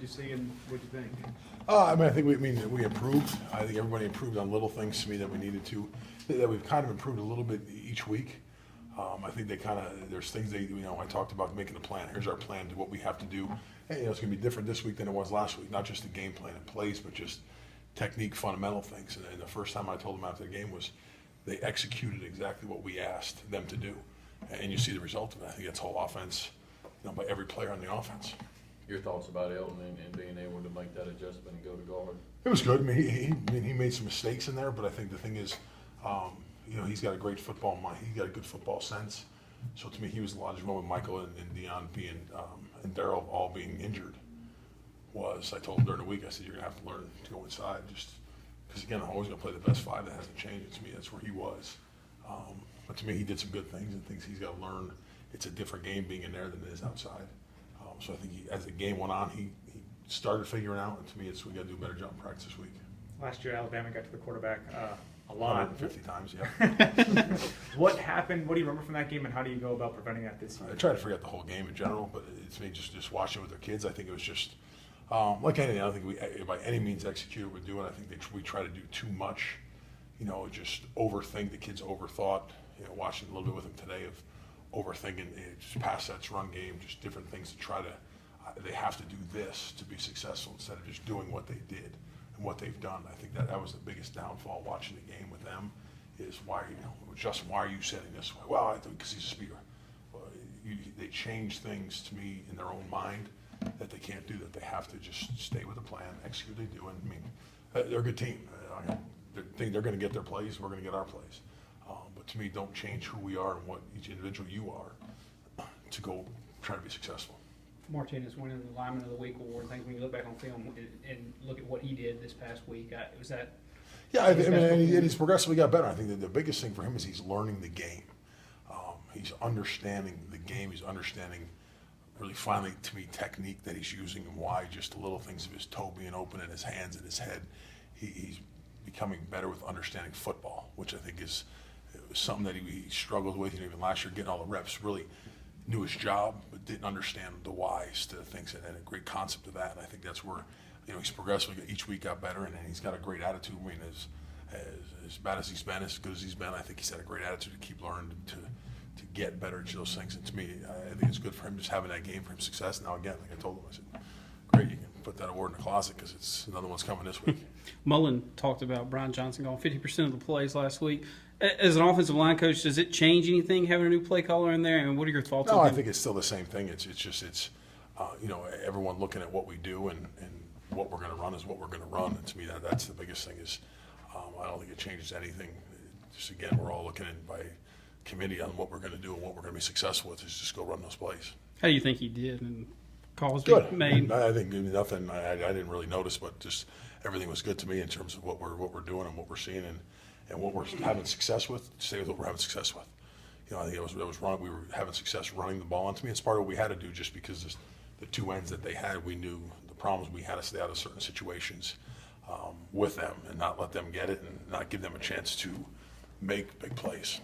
see, and what do you think? I mean, I think we improved. I think everybody improved on little things to me that we needed to, that we've kind of improved a little bit each week. I think there's things I talked about making a plan. Here's our plan to what we have to do. And, it's going to be different this week than it was last week. Not just the game plan and plays, but just technique, fundamental things. And the first time I told them after the game was they executed exactly what we asked them to do. And you see the result of it. I think that's whole offense, by every player on the offense. Your thoughts about Elton and being able to make that adjustment and go to guard? It was good. I mean, he made some mistakes in there, but I think the thing is, he's got a great football mind. He's got a good football sense. So to me, he was the logical one with Michael and Dion being and Daryl all being injured. I told him during the week, I said, you're going to have to learn to go inside, just because again, I'm always going to play the best five. That hasn't changed. To me, that's where he was. But to me, he did some good things and things he's got to learn. It's a different game being in there than it is outside. So I think as the game went on, he started figuring out. And to me, we got to do a better job in practice this week. Last year, Alabama got to the quarterback a lot. 150 times, yeah. What happened? What do you remember from that game, and how do you go about preventing that this year? I try to forget the whole game in general, but it's me just watching with their kids. I think it was just like anything. I don't think we by any means executed what we're doing. I think we try to do too much. Just overthink. The kids overthought. Watching a little bit with them today of overthinking, just pass sets, run game, just different things to try to. They have to do this to be successful instead of just doing what they did and what they've done. I think that was the biggest downfall watching the game with them is why Justin, why are you setting this way? Well, I think because he's a speaker. Well, they change things to me in their own mind that they can't do. That they have to just stay with the plan, execute what they do. And I mean, they're a good team. They think they're going to get their plays. We're going to get our plays. But to me, don't change who we are and what each individual you are to go try to be successful. Martinez winning the Lineman of the Week award. I think when you look back on film and look at what he did this past week, was that? Yeah, I mean, he's progressively got better. I think that the biggest thing for him is he's learning the game. He's understanding the game. He's understanding, really finally, to me, technique that he's using and why just the little things of his toe being open and his hands and his head. He's becoming better with understanding football, which I think is something that he struggled with. Even last year, getting all the reps, really knew his job, but didn't understand the whys to things, and a great concept of that. And I think that's where, he's progressively each week got better, and he's got a great attitude. I mean, as bad as he's been, as good as he's been, I think he's had a great attitude to keep learning to get better at those things. And to me, I think it's good for him just having that game for him success. Now again, like I told him, I said, great, you can put that award in the closet because it's another one's coming this week. Mullen talked about Brian Johnson going 50% of the plays last week. As an offensive line coach, does it change anything having a new play caller in there? And what are your thoughts? No, I think it's still the same thing. It's everyone looking at what we do and what we're going to run is what we're going to run. And to me, that's the biggest thing. Is I don't think it changes anything. Just again, we're all looking at by committee on what we're going to do and what we're going to be successful with. Is just go run those plays. How do you think he did? And calls good. Made. I think nothing. I didn't really notice, but just everything was good to me in terms of what we're doing and what we're seeing and what we're having success with. Stay with what we're having success with. I think it was wrong. We were having success running the ball. And to me, it's part of what we had to do just because the two ends that they had, we knew the problems we had to stay out of certain situations with them and not let them get it and not give them a chance to make big plays.